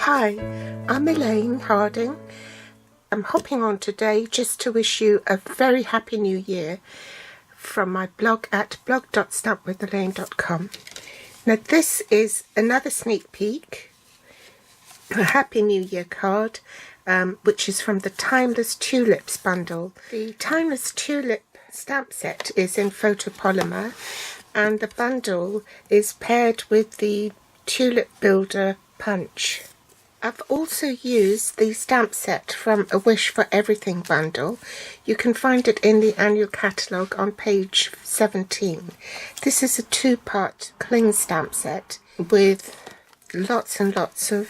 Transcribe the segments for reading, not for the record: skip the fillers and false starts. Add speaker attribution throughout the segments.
Speaker 1: Hi, I'm Elaine Harding. I'm hopping on today just to wish you a very happy new year from my blog at blog.stampwithelaine.com. Now this is another sneak peek, a happy new year card, which is from the Timeless Tulips bundle. The Timeless Tulip stamp set is in photopolymer and the bundle is paired with the Tulip Builder punch. I've also used the stamp set from A Wish for Everything bundle. You can find it in the annual catalogue on page 17. This is a two-part cling stamp set with lots and lots of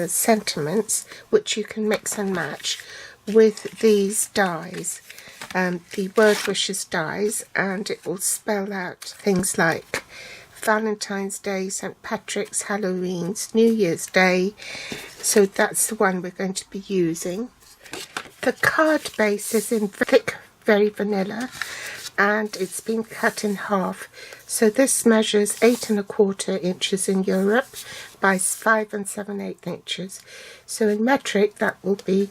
Speaker 1: sentiments which you can mix and match with these dies, the word wishes dies, and it will spell out things like Valentine's Day, St. Patrick's, Halloween's, New Year's Day. So that's the one we're going to be using. The card base is in thick, very vanilla, and it's been cut in half. So this measures 8 1/4 inches in Europe by 5 7/8 inches. So in metric that will be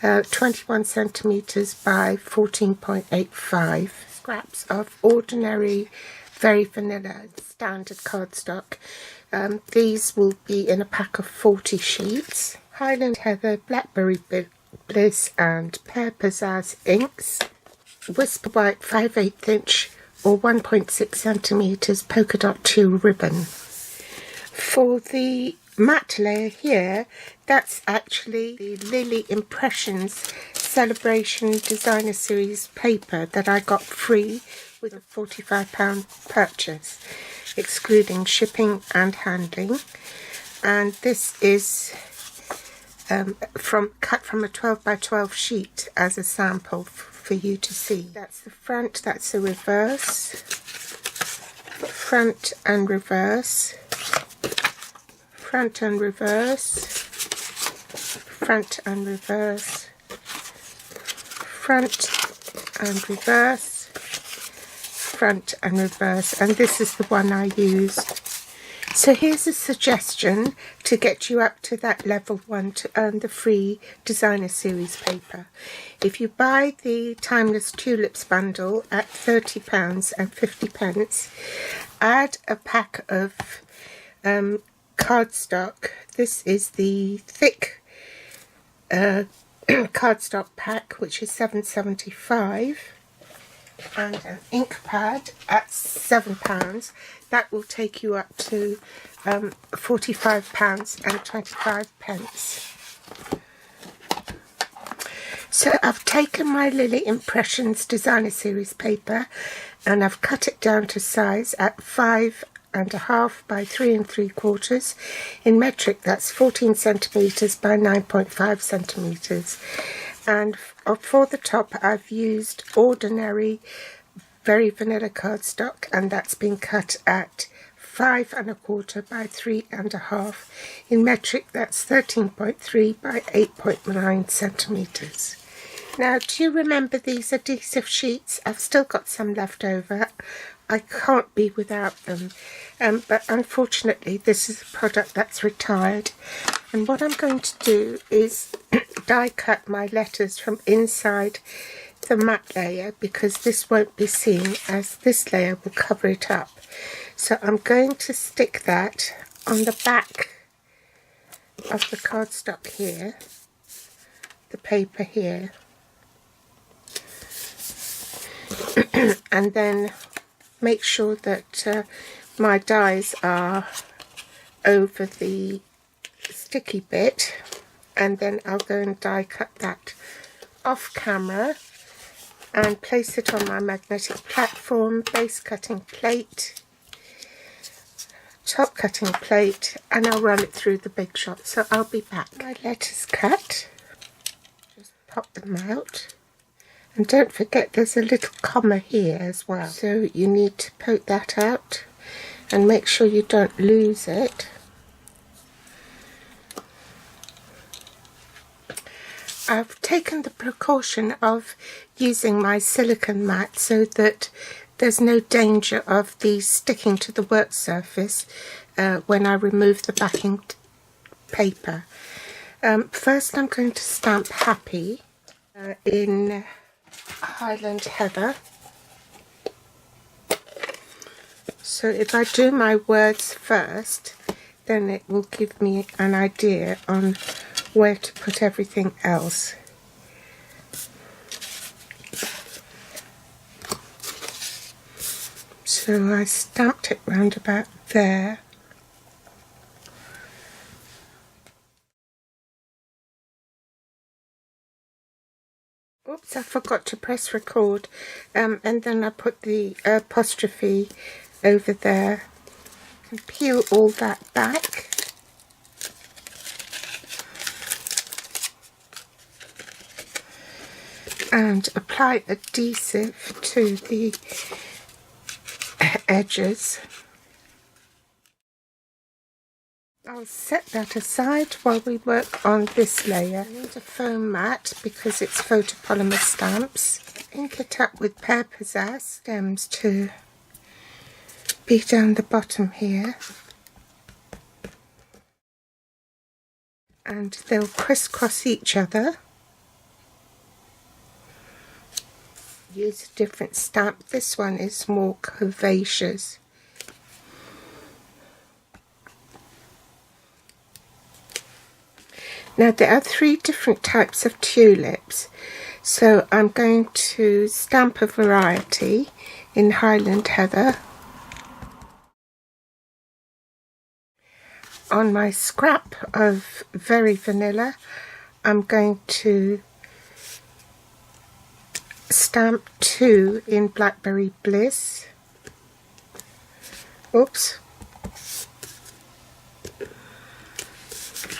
Speaker 1: 21 centimeters by 14.85. Scraps of ordinary, very vanilla standard cardstock. These will be in a pack of 40 sheets. Highland Heather, Blackberry Bliss and Pear Pizzazz inks. Whisper White 5/8 inch or 1.6 centimeters polka dot 2 ribbon. For the matte layer here, that's actually the Lily Impressions Celebration Designer Series paper that I got free with a £45 purchase, excluding shipping and handling. And this is cut from a 12 by 12 sheet as a sample for you to see. That's the front, that's the reverse, front and reverse, front and reverse, front and reverse, front and reverse, front and reverse, and this is the one I used. So here's a suggestion to get you up to that level 1 to earn the free designer series paper. If you buy the Timeless Tulips bundle at £30 and 50p, add a pack of cardstock. This is the thick cardstock pack, which is £7.75, and an ink pad at £7. That will take you up to £45 and 25p. So I've taken my Lily Impressions Designer Series paper and I've cut it down to size at 5.5 by 3 3/4. In metric that's 14 centimeters by 9.5 centimeters. And for the top I've used ordinary very vanilla cardstock, and that's been cut at 5 1/4 by 3 1/2. In metric that's 13.3 by 8.9 centimeters. Now, do you remember these adhesive sheets? I've still got some left over. I can't be without them, but unfortunately this is a product that's retired, and what I'm going to do is die cut my letters from inside the matte layer, because this won't be seen as this layer will cover it up. So I'm going to stick that on the back of the cardstock here, the paper here, and then make sure that my dies are over the sticky bit, and then I'll go and die cut that off camera and place it on my magnetic platform, base cutting plate, top cutting plate, and I'll run it through the big shot. So I'll be back. My letters cut, just pop them out, and don't forget there's a little comma here as well, so you need to poke that out and make sure you don't lose it. I've taken the precaution of using my silicone mat so that there's no danger of these sticking to the work surface when I remove the backing paper. First I'm going to stamp Happy in Highland Heather. So if I do my words first, then it will give me an idea on where to put everything else. So I stamped it round about there. Oops, I forgot to press record, and then I put the apostrophe over there and peel all that back. And apply adhesive to the edges. I'll set that aside while we work on this layer. I need a foam mat because it's photopolymer stamps. Ink it up with Pear Pizzazz stems to be down the bottom here. And they'll crisscross each other. Use a different stamp. This one is more curvaceous. Now there are 3 different types of tulips, so I'm going to stamp a variety in Highland Heather. On my scrap of Very Vanilla, I'm going to stamp 2 in Blackberry Bliss. Oops.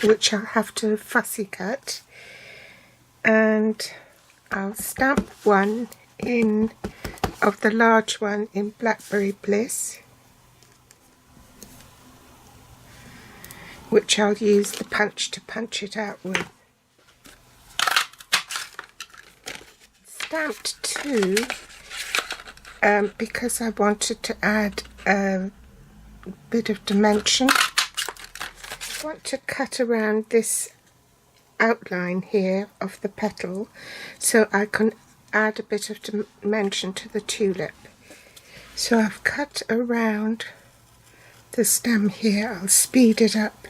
Speaker 1: Which I'll have to fussy cut, and I'll stamp 1 in of the large one in Blackberry Bliss, which I'll use the punch to punch it out with. Stamped 2 because I wanted to add a bit of dimension. I want to cut around this outline here of the petal so I can add a bit of dimension to the tulip. So I've cut around the stem here. I'll speed it up.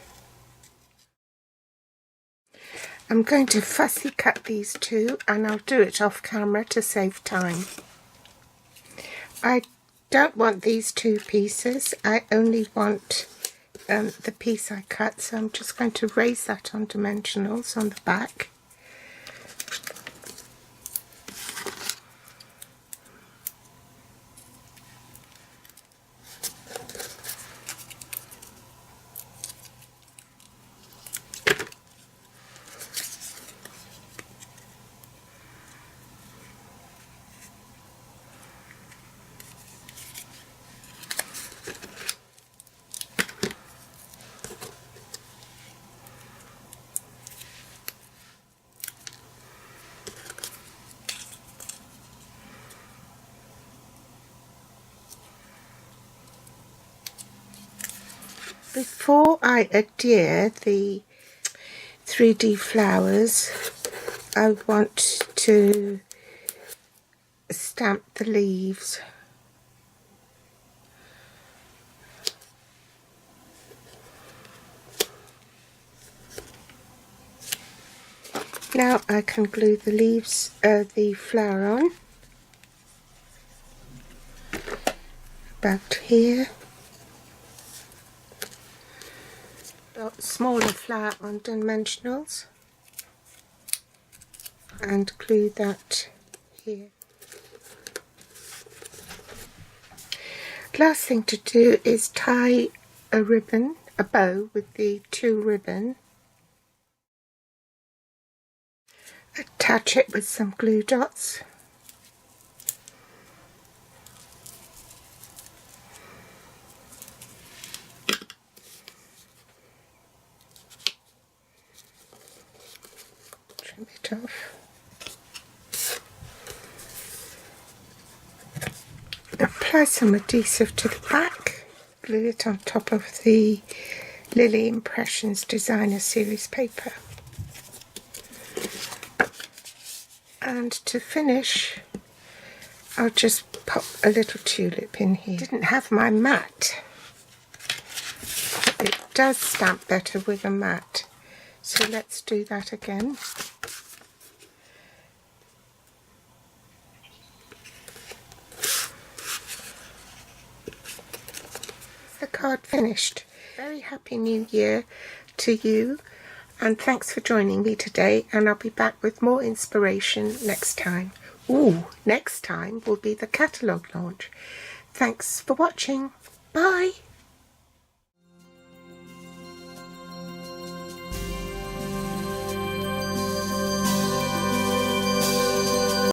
Speaker 1: I'm going to fussy cut these 2, and I'll do it off camera to save time. I don't want these 2 pieces. I only want the piece I cut, so I'm just going to raise that on dimensionals on the back. Before I adhere the 3D flowers, I want to stamp the leaves. Now I can glue the leaves, the flower on. About here. Smaller flower on dimensionals and glue that here. Last thing to do is tie a ribbon, a bow with the tulle ribbon. Attach it with some glue dots. Trim it off. Apply some adhesive to the back. Glue it on top of the Lily Impressions Designer Series paper. And to finish, I'll just pop a little tulip in here. Didn't have my mat. It does stamp better with a mat. So let's do that again. The card finished. Very happy new year to you, and thanks for joining me today, and I'll be back with more inspiration next time. Next time will be the catalogue launch. Thanks for watching. Bye.